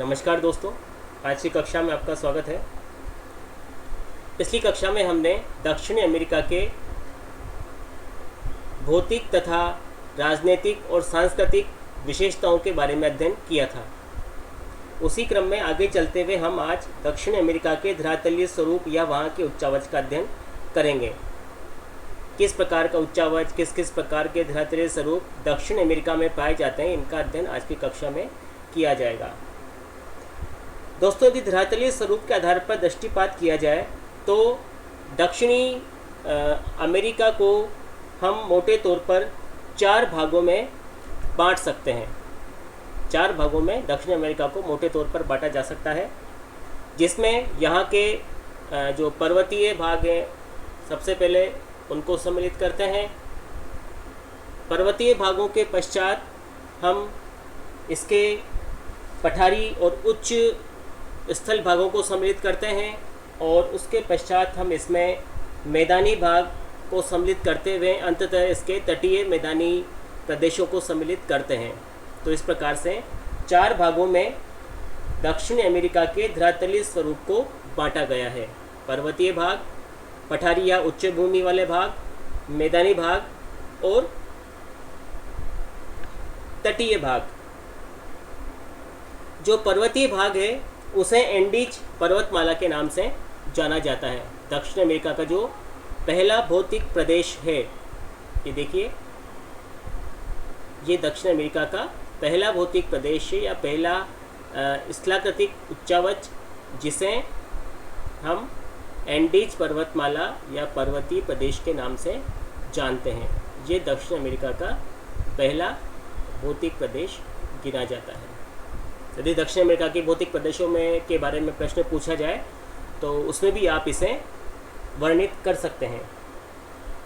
नमस्कार दोस्तों, आज की कक्षा में आपका स्वागत है। पिछली कक्षा में हमने दक्षिणी अमेरिका के भौतिक तथा राजनीतिक और सांस्कृतिक विशेषताओं के बारे में अध्ययन किया था। उसी क्रम में आगे चलते हुए हम आज दक्षिण अमेरिका के धरातलीय स्वरूप या वहाँ के उच्चावच का अध्ययन करेंगे। किस प्रकार का उच्चावच, किस किस प्रकार के धरातलीय स्वरूप दक्षिण अमेरिका में पाए जाते हैं, इनका अध्ययन आज की कक्षा में किया जाएगा। दोस्तों, यदि धरातलीय स्वरूप के आधार पर दृष्टिपात किया जाए तो दक्षिणी अमेरिका को हम मोटे तौर पर 4 भागों में बांट सकते हैं। 4 भागों में दक्षिण अमेरिका को मोटे तौर पर बांटा जा सकता है, जिसमें यहाँ के जो पर्वतीय भाग हैं सबसे पहले उनको सम्मिलित करते हैं। पर्वतीय भागों के पश्चात हम इसके पठारी और उच्च स्थल भागों को सम्मिलित करते हैं और उसके पश्चात हम इसमें मैदानी भाग को सम्मिलित करते हुए अंततः इसके तटीय मैदानी प्रदेशों को सम्मिलित करते हैं। तो इस प्रकार से 4 भागों में दक्षिणी अमेरिका के धरातलीय स्वरूप को बांटा गया है। पर्वतीय भाग, पठारी या उच्च भूमि वाले भाग, मैदानी भाग और तटीय भाग। जो पर्वतीय भाग है उसे एंडीज पर्वतमाला के नाम से जाना जाता है। दक्षिण अमेरिका का जो पहला भौतिक प्रदेश है, ये देखिए, ये दक्षिण अमेरिका का पहला भौतिक प्रदेश है या पहला स्थलाकृतिक उच्चावच, जिसे हम एंडीज पर्वतमाला या पर्वतीय प्रदेश के नाम से जानते हैं। ये दक्षिण अमेरिका का पहला भौतिक प्रदेश गिना जाता है। यदि दक्षिण अमेरिका के भौतिक प्रदेशों में के बारे में प्रश्न पूछा जाए तो उसमें भी आप इसे वर्णित कर सकते हैं।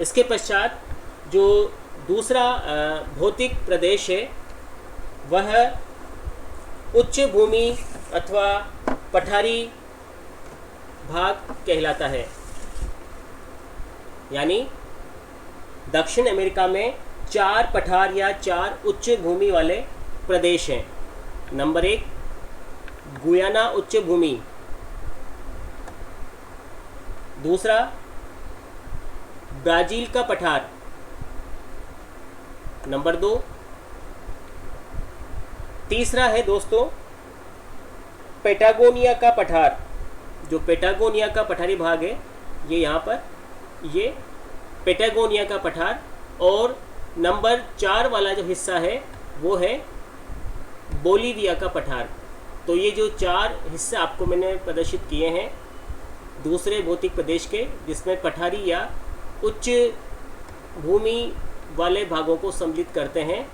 इसके पश्चात जो दूसरा भौतिक प्रदेश है वह उच्च भूमि अथवा पठारी भाग कहलाता है। यानी दक्षिण अमेरिका में 4 पठार या 4 उच्च भूमि वाले प्रदेश हैं। नंबर 1 गुयाना उच्च भूमि, दूसरा ब्राज़ील का पठार, नंबर 2, तीसरा है दोस्तों पेटागोनिया का पठार। जो पेटागोनिया का पठारी भाग है ये यहाँ पर, ये पेटागोनिया का पठार। और नंबर 4 वाला जो हिस्सा है वो है बोलीविया का पठार। तो ये जो 4 हिस्से आपको मैंने प्रदर्शित किए हैं दूसरे भौतिक प्रदेश के, जिसमें पठारी या उच्च भूमि वाले भागों को सम्मिलित करते हैं,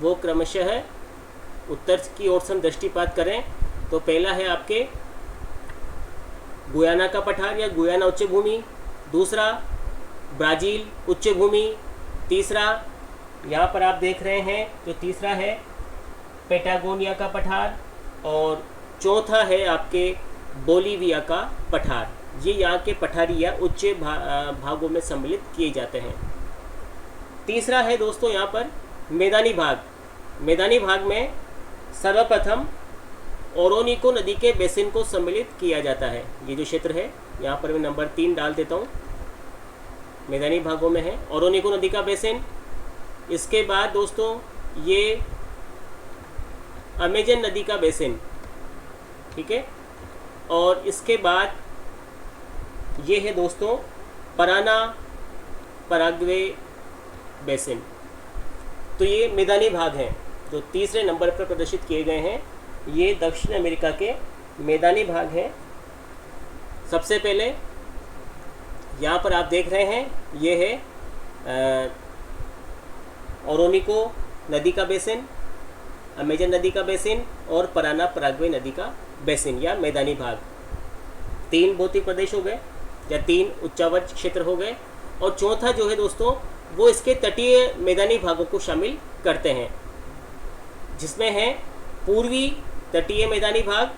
वो क्रमशः उत्तर की ओर से हम दृष्टिपात करें तो पहला है आपके गुयाना का पठार या गुयाना उच्च भूमि, दूसरा ब्राज़ील उच्च भूमि, तीसरा यहाँ पर आप देख रहे हैं जो तीसरा है पेटागोनिया का पठार, और चौथा है आपके बोलीविया का पठार। ये यहाँ के पठारी या उच्च भागों में सम्मिलित किए जाते हैं। तीसरा है दोस्तों यहाँ पर मैदानी भाग। मैदानी भाग में सर्वप्रथम ओरोनिको नदी के बेसिन को सम्मिलित किया जाता है। ये जो क्षेत्र है यहाँ पर मैं नंबर 3 डाल देता हूँ, मैदानी भागों में है ओरोनिको नदी का बेसिन। इसके बाद दोस्तों ये अमेजन नदी का बेसिन, ठीक है। और इसके बाद ये है दोस्तों पराना पराग्वे बेसिन। तो ये मैदानी भाग हैं जो तीसरे नंबर पर प्रदर्शित किए गए हैं। ये दक्षिण अमेरिका के मैदानी भाग हैं। सबसे पहले यहाँ पर आप देख रहे हैं ये है ओरोनिको नदी का बेसिन, अमेजन नदी का बेसिन और पराना पराग्वे नदी का बेसिन या मैदानी भाग। 3 भौतिक प्रदेश हो गए या 3 उच्चावच क्षेत्र हो गए। और चौथा जो है दोस्तों वो इसके तटीय मैदानी भागों को शामिल करते हैं, जिसमें है पूर्वी तटीय मैदानी भाग।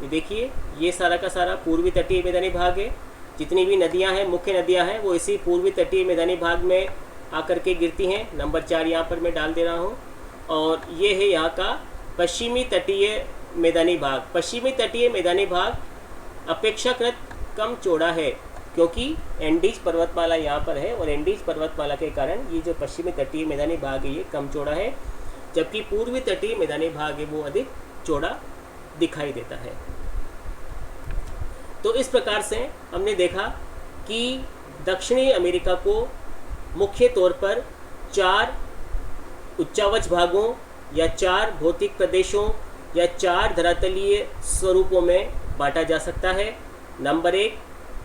ये देखिए, ये सारा का सारा पूर्वी तटीय मैदानी भाग है। जितनी भी नदियां हैं, मुख्य नदियां हैं, वो इसी पूर्वी तटीय मैदानी भाग में आकर के गिरती हैं। नंबर 4 यहाँ पर मैं डाल दे रहा हूँ। और ये है यहाँ का पश्चिमी तटीय मैदानी भाग, पश्चिमी तटीय मैदानी भाग अपेक्षाकृत कम चौड़ा है, क्योंकि एंडीज पर्वतमाला यहाँ पर है और एंडीज पर्वतमाला के कारण ये जो पश्चिमी तटीय मैदानी भाग है ये कम चौड़ा है, जबकि पूर्वी तटीय मैदानी भाग है वो अधिक चौड़ा दिखाई देता है। तो इस प्रकार से हमने देखा कि दक्षिणी अमेरिका को मुख्य तौर पर 4 उच्चावच भागों या 4 भौतिक प्रदेशों या 4 धरातलीय स्वरूपों में बांटा जा सकता है। नंबर 1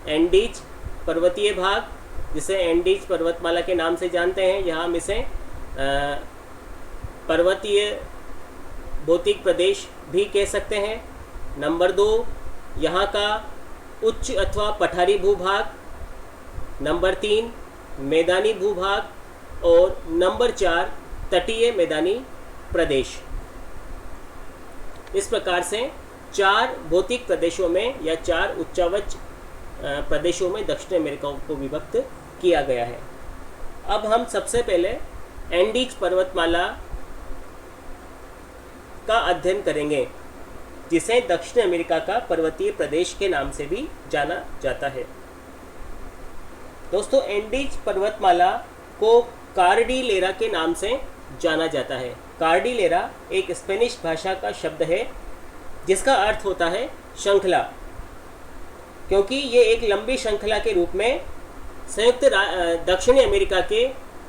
एंडीज पर्वतीय भाग, जिसे एंडीज पर्वतमाला के नाम से जानते हैं, यहाँ हम इसे पर्वतीय भौतिक प्रदेश भी कह सकते हैं। नंबर 2 यहाँ का उच्च अथवा पठारी भूभाग। नंबर 3 मैदानी भूभाग और नंबर 4 तटीय मैदानी प्रदेश। इस प्रकार से 4 भौतिक प्रदेशों में या 4 उच्चावच प्रदेशों में दक्षिण अमेरिका को विभक्त किया गया है। अब हम सबसे पहले एंडीज पर्वतमाला का अध्ययन करेंगे, जिसे दक्षिण अमेरिका का पर्वतीय प्रदेश के नाम से भी जाना जाता है। दोस्तों, एंडीज पर्वतमाला को कार्डिलेरा के नाम से जाना जाता है। कार्डिलेरा एक स्पेनिश भाषा का शब्द है जिसका अर्थ होता है श्रृंखला, क्योंकि ये एक लंबी श्रृंखला के रूप में संयुक्त दक्षिण अमेरिका के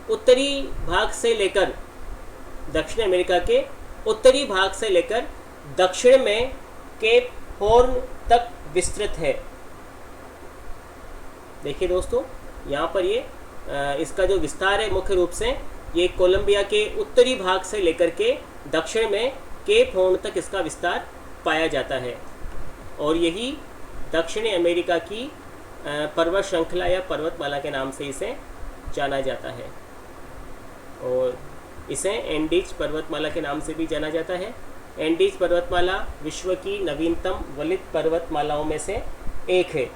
उत्तरी भाग से लेकर दक्षिण में केप हॉर्न तक विस्तृत है। देखिए दोस्तों, यहाँ पर ये इसका जो विस्तार है मुख्य रूप से ये कोलंबिया के उत्तरी भाग से लेकर के दक्षिण में केप हॉर्न तक इसका विस्तार पाया जाता है, और यही दक्षिणी अमेरिका की पर्वत श्रृंखला या पर्वतमाला के नाम से इसे जाना जाता है, और इसे एंडीज पर्वतमाला के नाम से भी जाना जाता है। एंडीज पर्वतमाला विश्व की नवीनतम वलित पर्वतमालाओं में से एक है।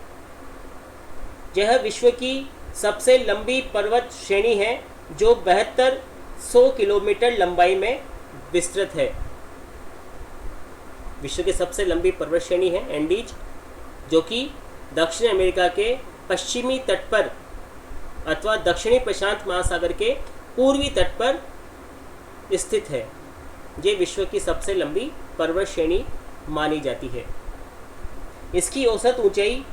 यह विश्व की सबसे लंबी पर्वत श्रेणी है जो 7200 किलोमीटर लंबाई में विस्तृत है। विश्व की सबसे लंबी पर्वत श्रेणी है एंडीज, जो कि दक्षिण अमेरिका के पश्चिमी तट पर अथवा दक्षिणी प्रशांत महासागर के पूर्वी तट पर स्थित है। ये विश्व की सबसे लंबी पर्वत श्रेणी मानी जाती है। इसकी औसत ऊंचाई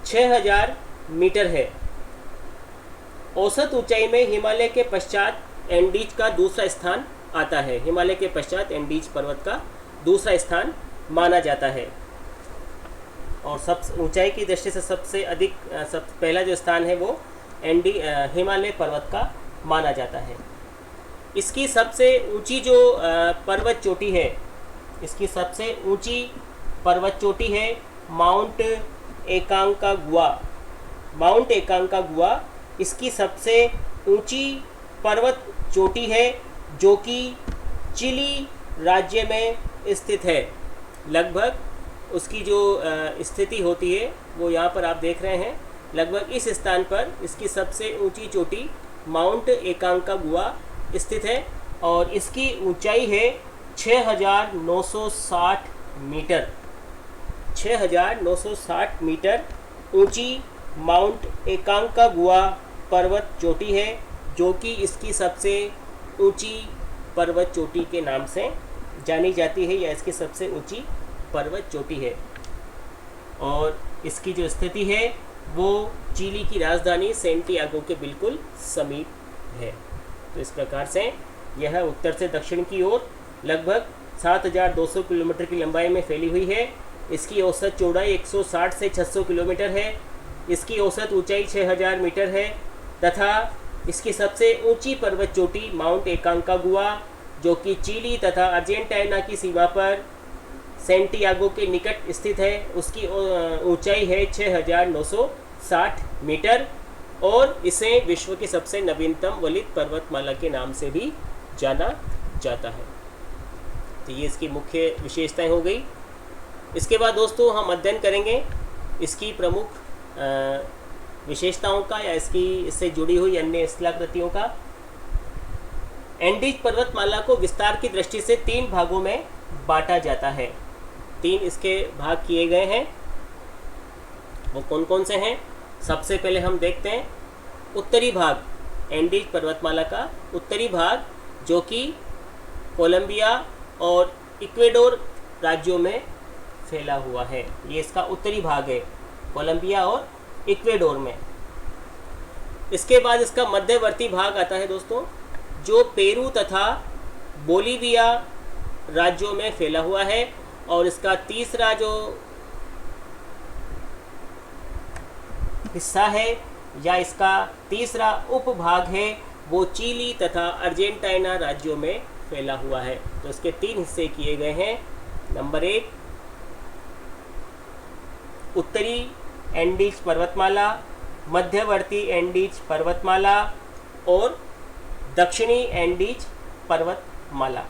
6000 मीटर है। औसत ऊंचाई में हिमालय के पश्चात एंडीज का दूसरा स्थान आता है। हिमालय के पश्चात एंडीज पर्वत का दूसरा स्थान माना जाता है, और सब ऊंचाई की दृष्टि से सबसे अधिक पहला जो स्थान है वो हिमालय पर्वत का माना जाता है। इसकी सबसे ऊंची जो पर्वत चोटी है, इसकी सबसे ऊंची पर्वत चोटी है माउंट एकांकागुआ। माउंट एकांकागुआ इसकी सबसे ऊंची पर्वत चोटी है, जो कि चिली राज्य में स्थित है। लगभग उसकी जो स्थिति होती है वो यहाँ पर आप देख रहे हैं। लगभग इस स्थान पर इसकी सबसे ऊंची चोटी माउंट एकांकागुआ स्थित है, और इसकी ऊंचाई है 6960 मीटर। 6960 मीटर ऊंची माउंट एकांकागुआ पर्वत चोटी है, जो कि इसकी सबसे ऊंची पर्वत चोटी के नाम से जानी जाती है, या इसकी सबसे ऊंची पर्वत चोटी है। और इसकी जो स्थिति है वो चिली की राजधानी सेंटियागो के बिल्कुल समीप है। तो इस प्रकार से यह उत्तर से दक्षिण की ओर लगभग 7200 किलोमीटर की लंबाई में फैली हुई है। इसकी औसत चौड़ाई 160 से 600 किलोमीटर है। इसकी औसत ऊंचाई 6000 मीटर है, तथा इसकी सबसे ऊंची पर्वत चोटी माउंट एकांकागुआ, जो कि चिली तथा अर्जेंटीना की सीमा पर सेंटियागो के निकट स्थित है, उसकी ऊंचाई है 6960 मीटर, और इसे विश्व की सबसे नवीनतम वलित पर्वतमाला के नाम से भी जाना जाता है। तो ये इसकी मुख्य विशेषताएं हो गई। इसके बाद दोस्तों हम अध्ययन करेंगे इसकी प्रमुख विशेषताओं का, या इससे जुड़ी हुई अन्य स्थलाकृतियों का। एंडीज पर्वतमाला को विस्तार की दृष्टि से 3 भागों में बांटा जाता है। तीन इसके भाग किए गए हैं। वो कौन कौन से हैं? सबसे पहले हम देखते हैं उत्तरी भाग, एंडीज पर्वतमाला का उत्तरी भाग, जो कि कोलंबिया और इक्वेडोर राज्यों में फैला हुआ है। ये इसका उत्तरी भाग है, कोलंबिया और इक्वेडोर में। इसके बाद इसका मध्यवर्ती भाग आता है दोस्तों, जो पेरू तथा बोलीविया राज्यों में फैला हुआ है। और इसका तीसरा जो हिस्सा है या इसका तीसरा उपभाग है वो चिली तथा अर्जेंटीना राज्यों में फैला हुआ है। तो इसके तीन हिस्से किए गए हैं। नंबर 1 उत्तरी एंडीज पर्वतमाला, मध्यवर्ती एंडीज पर्वतमाला और दक्षिणी एंडीज पर्वतमाला।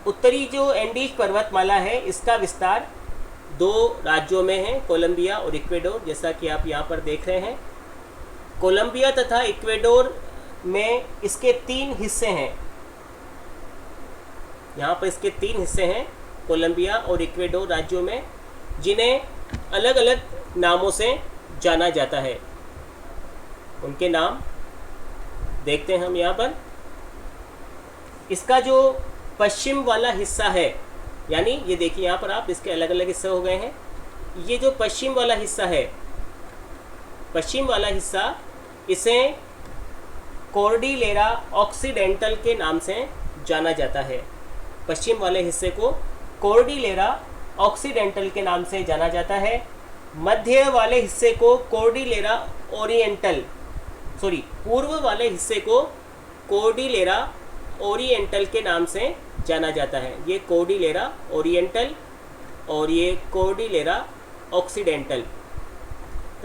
उत्तरी जो एंडीज पर्वतमाला है इसका विस्तार 2 राज्यों में है, कोलंबिया और इक्वेडोर, जैसा कि आप यहाँ पर देख रहे हैं। कोलंबिया तथा इक्वेडोर में इसके 3 हिस्से हैं। यहाँ पर इसके 3 हिस्से हैं कोलंबिया और इक्वेडोर राज्यों में, जिन्हें अलग अलग नामों से जाना जाता है। उनके नाम देखते हैं हम यहाँ पर। इसका जो पश्चिम वाला हिस्सा है, यानी ये देखिए यहाँ पर आप, इसके अलग अलग हिस्से हो गए हैं। ये जो पश्चिम वाला हिस्सा है, पश्चिम वाला हिस्सा, इसे कॉर्डिलेरा ऑक्सीडेंटल के नाम से जाना जाता है। पश्चिम वाले हिस्से को कॉर्डिलेरा ऑक्सीडेंटल के नाम से जाना जाता है। मध्य वाले हिस्से को कॉर्डिलेरा ओरिएंटल, पूर्व वाले हिस्से को कॉर्डिलेरा ओरिएंटल के नाम से जाना जाता है। ये कॉर्डिलेरा ओरिएंटल और ये कॉर्डिलेरा ऑक्सीडेंटल।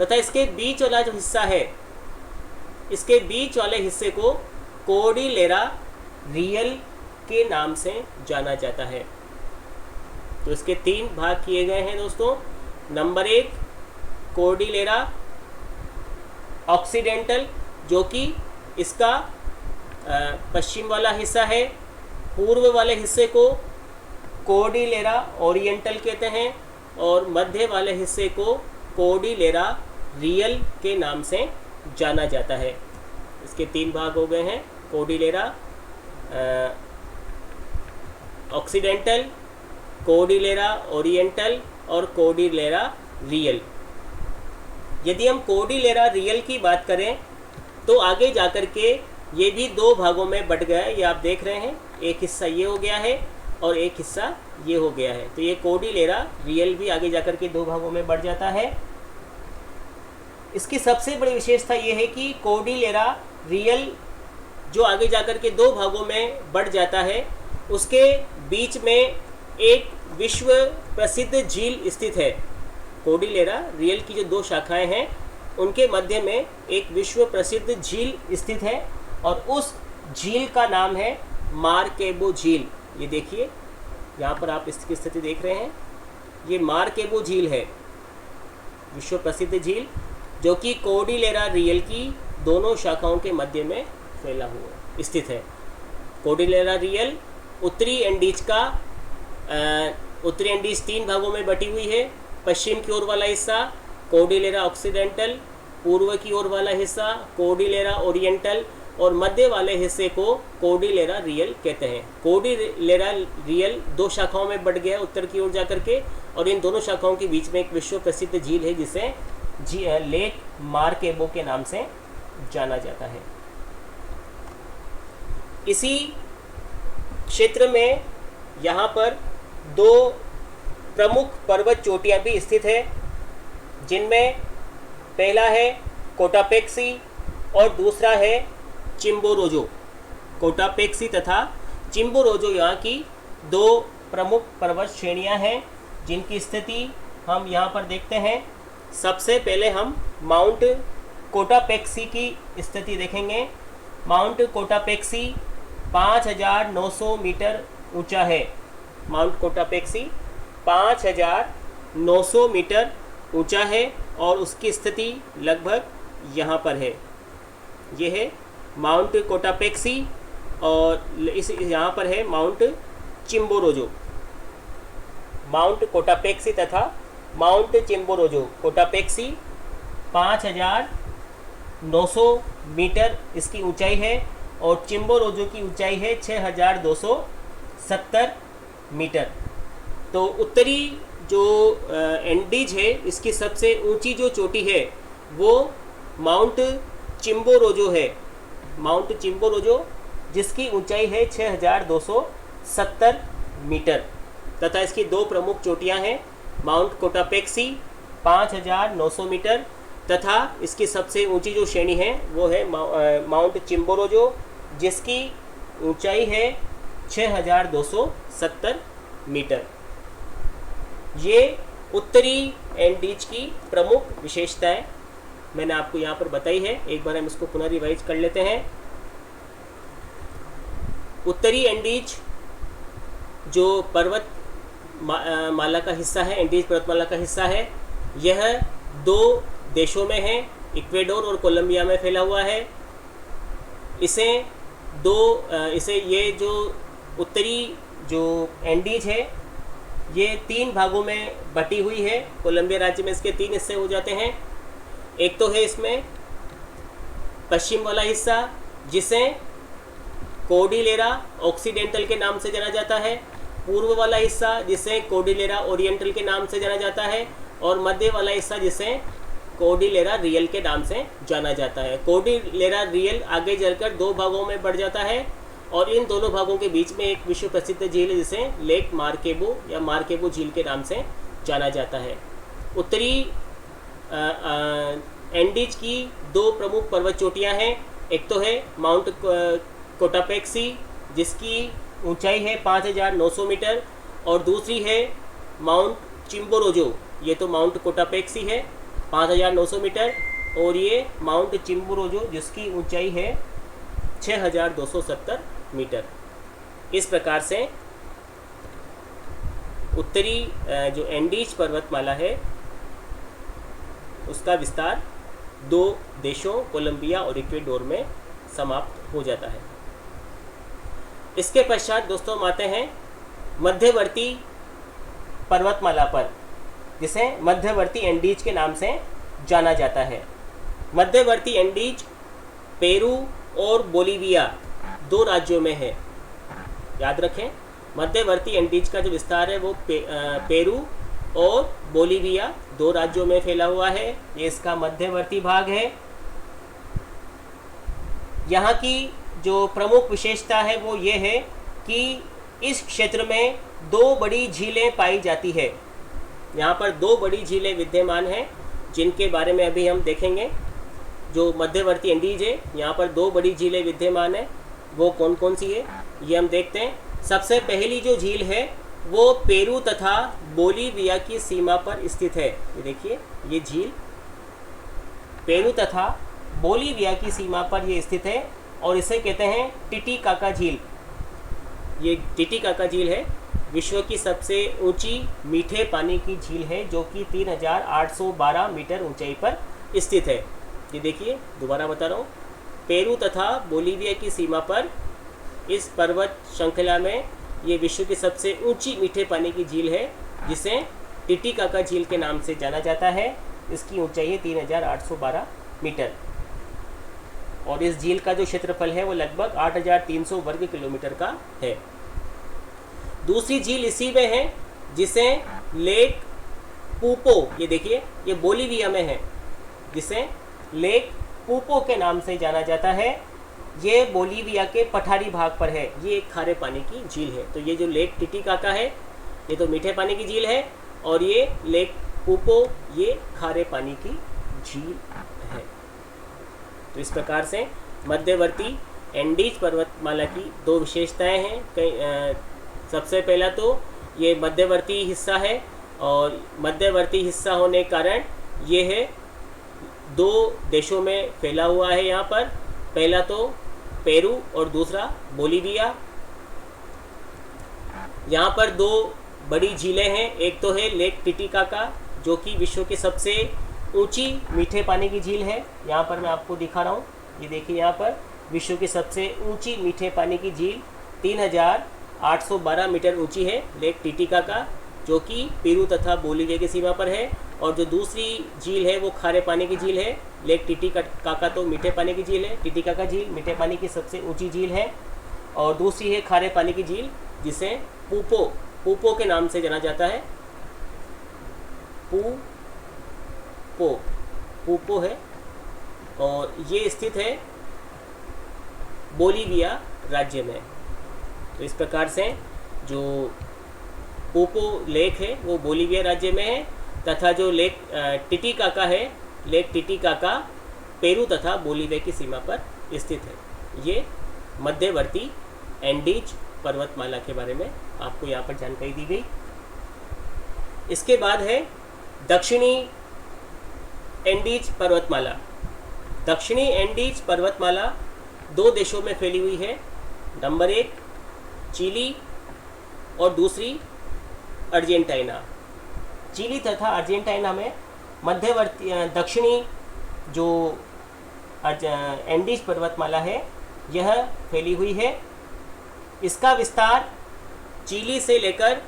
तथा इसके बीच वाला जो हिस्सा है, इसके बीच वाले हिस्से को कॉर्डिलेरा रियल के नाम से जाना जाता है। तो इसके 3 भाग किए गए हैं दोस्तों। नंबर 1 कॉर्डिलेरा ऑक्सीडेंटल, जो कि इसका पश्चिम वाला हिस्सा है। पूर्व वाले हिस्से को कॉर्डिलेरा ओरिएंटल कहते हैं और मध्य वाले हिस्से को कॉर्डिलेरा रियल के नाम से जाना जाता है। इसके 3 भाग हो गए हैं, कॉर्डिलेरा ऑक्सीडेंटल, कॉर्डिलेरा ओरिएंटल और कॉर्डिलेरा रियल। यदि हम कॉर्डिलेरा रियल की बात करें तो आगे जाकर के ये भी 2 भागों में बट गया है। ये आप देख रहे हैं, एक हिस्सा ये हो गया है और एक हिस्सा ये हो गया है। तो ये कॉर्डिलेरा रियल भी आगे जाकर के 2 भागों में बढ़ जाता है। इसकी सबसे बड़ी विशेषता ये है कि कॉर्डिलेरा रियल जो आगे जाकर के 2 भागों में बढ़ जाता है, उसके बीच में एक विश्व प्रसिद्ध झील स्थित है। कॉर्डिलेरा रियल की जो 2 शाखाएं हैं, उनके मध्य में एक विश्व प्रसिद्ध झील स्थित है और उस झील का नाम है मार्केबो झील। ये देखिए यहाँ पर आप इसकी स्थिति देख रहे हैं, ये मार्केबो झील है, विश्व प्रसिद्ध झील, जो कि कॉर्डिलेरा रियल की दोनों शाखाओं के मध्य में फैला हुआ स्थित है। कॉर्डिलेरा रियल उत्तरी एंडीज का उत्तरी एंडीज 3 भागों में बटी हुई है। पश्चिम की ओर वाला हिस्सा कॉर्डिलेरा ऑक्सीडेंटल, पूर्व की ओर वाला हिस्सा कॉर्डिलेरा ओरिएंटल और मध्य वाले हिस्से को कॉर्डिलेरा रियल कहते हैं। कॉर्डिलेरा रियल 2 शाखाओं में बढ़ गया उत्तर की ओर जाकर के, और इन दोनों शाखाओं के बीच में एक विश्व प्रसिद्ध झील है जिसे लेक मार्केबो के नाम से जाना जाता है। इसी क्षेत्र में यहाँ पर 2 प्रमुख पर्वत चोटियाँ भी स्थित है, जिनमें पहला है कोटापेक्सी और दूसरा है चिम्बोरोजो। कोटापेक्सी तथा चिम्बोरोजो यहाँ की 2 प्रमुख पर्वत श्रेणियाँ हैं, जिनकी स्थिति हम यहाँ पर देखते हैं। सबसे पहले हम माउंट कोटापेक्सी की स्थिति देखेंगे। माउंट कोटापेक्सी 5900 मीटर ऊंचा है। माउंट कोटापेक्सी 5900 मीटर ऊंचा है और उसकी स्थिति लगभग यहाँ पर है। ये है माउंट कोटापेक्सी और इस यहाँ पर है माउंट चिम्बोरोजो। माउंट कोटापेक्सी तथा माउंट चिम्बोरोजो। कोटापेक्सी 5,900 मीटर इसकी ऊंचाई है और चिम्बोरोजो की ऊंचाई है 6,270 मीटर। तो उत्तरी जो एंडीज है इसकी सबसे ऊंची जो चोटी है वो माउंट चिम्बोरोजो है। माउंट चिम्बोरोजो जिसकी ऊंचाई है 6,270 मीटर तथा इसकी दो प्रमुख चोटियां हैं, माउंट कोटापेक्सी 5,900 मीटर तथा इसकी सबसे ऊंची जो श्रेणी है वो है माउंट चिम्बोरोजो जिसकी ऊंचाई है 6,270 मीटर। ये उत्तरी एंडीज की प्रमुख विशेषताएं मैंने आपको यहाँ पर बताई है। एक बार हम इसको पुनः रिवाइज कर लेते हैं। उत्तरी एंडीज जो पर्वत माला का हिस्सा है, एंडीज पर्वतमाला का हिस्सा है, यह दो देशों में है, इक्वेडोर और कोलंबिया में फैला हुआ है। इसे ये जो उत्तरी जो एंडीज है ये 3 भागों में बटी हुई है। कोलंबिया राज्य में इसके 3 हिस्से हो जाते हैं। एक तो है इसमें पश्चिम वाला हिस्सा जिसे कोर्डिलेरा ऑक्सीडेंटल के नाम से जाना जाता है, पूर्व वाला हिस्सा जिसे कोर्डिलेरा ओरिएंटल के नाम से जाना जाता है और मध्य वाला हिस्सा जिसे कोर्डिलेरा रियल के नाम से जाना जाता है। कोर्डिलेरा रियल आगे चलकर 2 भागों में बढ़ जाता है और इन दोनों भागों के बीच में एक विश्व प्रसिद्ध झील है जिसे लेक मार्केबो या मार्केबो झील के नाम से जाना जाता है। उत्तरी एंडीज की 2 प्रमुख पर्वत चोटियाँ हैं। एक तो है माउंट कोटापेक्सी जिसकी ऊंचाई है 5,900 मीटर और दूसरी है माउंट चिम्बोरोजो। ये तो माउंट कोटापेक्सी है 5,900 मीटर और ये माउंट चिम्बोरोजो जिसकी ऊंचाई है 6,270 मीटर। इस प्रकार से उत्तरी जो एंडीज पर्वतमाला है उसका विस्तार 2 देशों कोलंबिया और इक्वेडोर में समाप्त हो जाता है। इसके पश्चात दोस्तों हम आते हैं मध्यवर्ती पर्वतमाला पर जिसे मध्यवर्ती एंडीज के नाम से जाना जाता है। मध्यवर्ती एंडीज पेरू और बोलीविया 2 राज्यों में है। याद रखें, मध्यवर्ती एंडीज का जो विस्तार है वो पेरू और बोलीविया 2 राज्यों में फैला हुआ है। ये इसका मध्यवर्ती भाग है। यहाँ की जो प्रमुख विशेषता है वो ये है कि इस क्षेत्र में 2 बड़ी झीलें पाई जाती है। यहाँ पर 2 बड़ी झीलें विद्यमान हैं जिनके बारे में अभी हम देखेंगे। जो मध्यवर्ती एंडीज है यहाँ पर 2 बड़ी झीलें विद्यमान हैं, वो कौन कौन सी है ये हम देखते हैं। सबसे पहली जो झील है वो पेरू तथा बोलीविया की सीमा पर स्थित है। ये देखिए, ये झील पेरू तथा बोलीविया की सीमा पर ये स्थित है और इसे कहते हैं टिटिकाका झील। ये टिटिकाका झील है, विश्व की सबसे ऊंची मीठे पानी की झील है जो कि 3,812 मीटर ऊंचाई पर स्थित है। ये देखिए, दोबारा बता रहा हूँ, पेरू तथा बोलीविया की सीमा पर इस पर्वत श्रृंखला में ये विश्व की सबसे ऊंची मीठे पानी की झील है जिसे टिटिकाका झील के नाम से जाना जाता है। इसकी ऊंचाई है 3,812 मीटर और इस झील का जो क्षेत्रफल है वो लगभग 8,300 वर्ग किलोमीटर का है। दूसरी झील इसी में है जिसे लेक पूपो, ये देखिए, ये बोलीविया में है, जिसे लेक पूपो के नाम से जाना जाता है। ये बोलीविया के पठारी भाग पर है। ये एक खारे पानी की झील है। तो ये जो लेक टिटिकाका है ये तो मीठे पानी की झील है और ये लेक पूपो ये खारे पानी की झील है। तो इस प्रकार से मध्यवर्ती एंडीज पर्वतमाला की 2 विशेषताएं हैं। सबसे पहला तो ये मध्यवर्ती हिस्सा है और मध्यवर्ती हिस्सा होने के कारण ये है 2 देशों में फैला हुआ है। यहाँ पर पहला तो पेरू और दूसरा बोलीविया। यहाँ पर 2 बड़ी झीलें हैं। एक तो है लेक टिटिकाका जो कि विश्व की सबसे ऊंची मीठे पानी की झील है। यहाँ पर मैं आपको दिखा रहा हूँ, ये देखिए, यहाँ पर विश्व की सबसे ऊंची मीठे पानी की झील 3,812 मीटर ऊंची है लेक टिटिकाका जो कि पेरू तथा बोलीविया की सीमा पर है। और जो दूसरी झील है वो खारे पानी की झील है। लेक टिटिकाका तो मीठे पानी की झील है। टिटिकाका झील मीठे पानी की सबसे ऊंची झील है। और दूसरी है खारे पानी की झील, जिसे पूपो के नाम से जाना जाता है। पूपो है, और ये स्थित है बोलीविया राज्य में। तो इस प्रकार से जो पूपो लेक है वो बोलीविया राज्य में है, तथा जो लेक टिटिकाका है, लेक टिटिकाका पेरू तथा बोलीविया की सीमा पर स्थित है। ये मध्यवर्ती एंडीज पर्वतमाला के बारे में आपको यहाँ पर जानकारी दी गई। इसके बाद है दक्षिणी एंडीज पर्वतमाला। दक्षिणी एंडीज पर्वतमाला दो देशों में फैली हुई है। नंबर 1 चिली और दूसरी अर्जेंटीना। चिली तथा अर्जेंटीना में मध्यवर्ती दक्षिणी जो एंडीज पर्वतमाला है यह फैली हुई है। इसका विस्तार चिली से लेकर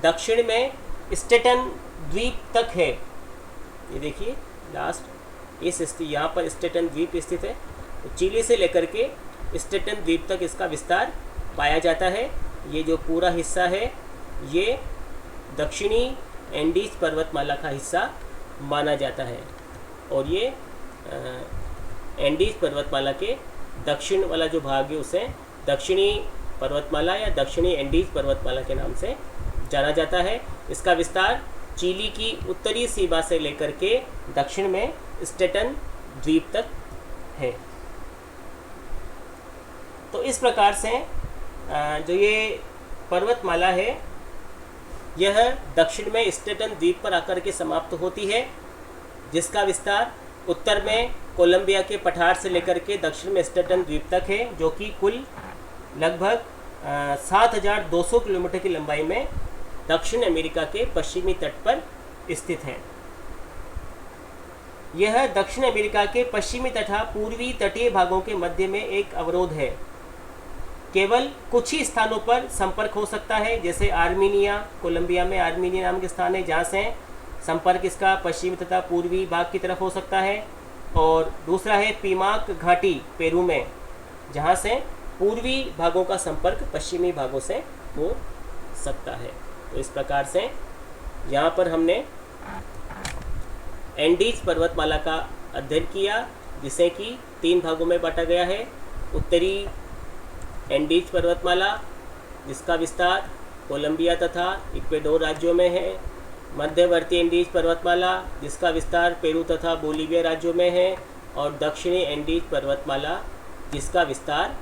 दक्षिण में स्टेटन द्वीप तक है। ये देखिए लास्ट यहाँ पर स्टेटन द्वीप स्थित है। तो चिली से लेकर के स्टेटन द्वीप तक इसका विस्तार पाया जाता है। ये जो पूरा हिस्सा है ये दक्षिणी एंडीज पर्वतमाला का हिस्सा माना जाता है। और ये एंडीज पर्वतमाला के दक्षिण वाला जो भाग है उसे दक्षिणी पर्वतमाला या दक्षिणी एंडीज पर्वतमाला के नाम से जाना जाता है। इसका विस्तार चिली की उत्तरी सीमा से लेकर के दक्षिण में स्टेटन द्वीप तक है। तो इस प्रकार से जो ये पर्वतमाला है यह दक्षिण में स्टेटन द्वीप पर आकर के समाप्त होती है, जिसका विस्तार उत्तर में कोलंबिया के पठार से लेकर के दक्षिण में स्टेटन द्वीप तक है, जो कि कुल लगभग 7,200 किलोमीटर की लंबाई में दक्षिण अमेरिका के पश्चिमी तट पर स्थित है। यह दक्षिण अमेरिका के पश्चिमी तथा पूर्वी तटीय भागों के मध्य में एक अवरोध है। केवल कुछ ही स्थानों पर संपर्क हो सकता है, जैसे आर्मीनिया, कोलंबिया में आर्मीनिया नाम के स्थान है जहाँ से संपर्क इसका पश्चिमी तथा पूर्वी भाग की तरफ हो सकता है। और दूसरा है पीमाक घाटी पेरू में, जहाँ से पूर्वी भागों का संपर्क पश्चिमी भागों से हो सकता है। तो इस प्रकार से यहाँ पर हमने एंडीज पर्वतमाला का अध्ययन किया, जिसे कि 3 भागों में बांटा गया है। उत्तरी एंडीज पर्वतमाला, जिसका विस्तार कोलंबिया तथा इक्वेडोर राज्यों में है। मध्यवर्ती एंडीज पर्वतमाला, जिसका विस्तार पेरू तथा बोलीविया राज्यों में है। और दक्षिणी एंडीज पर्वतमाला, जिसका विस्तार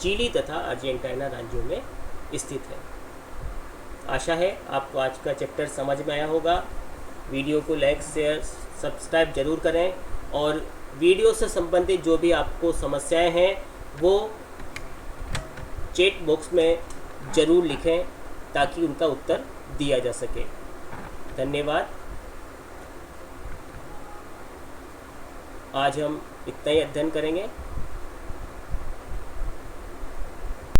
चिली तथा अर्जेंटीना राज्यों में स्थित है। आशा है आपको आज का चैप्टर समझ में आया होगा। वीडियो को लाइक, शेयर, सब्सक्राइब जरूर करें, और वीडियो से संबंधित जो भी आपको समस्याएं हैं वो चैट बॉक्स में ज़रूर लिखें ताकि उनका उत्तर दिया जा सके। धन्यवाद। आज हम इतना ही अध्ययन करेंगे।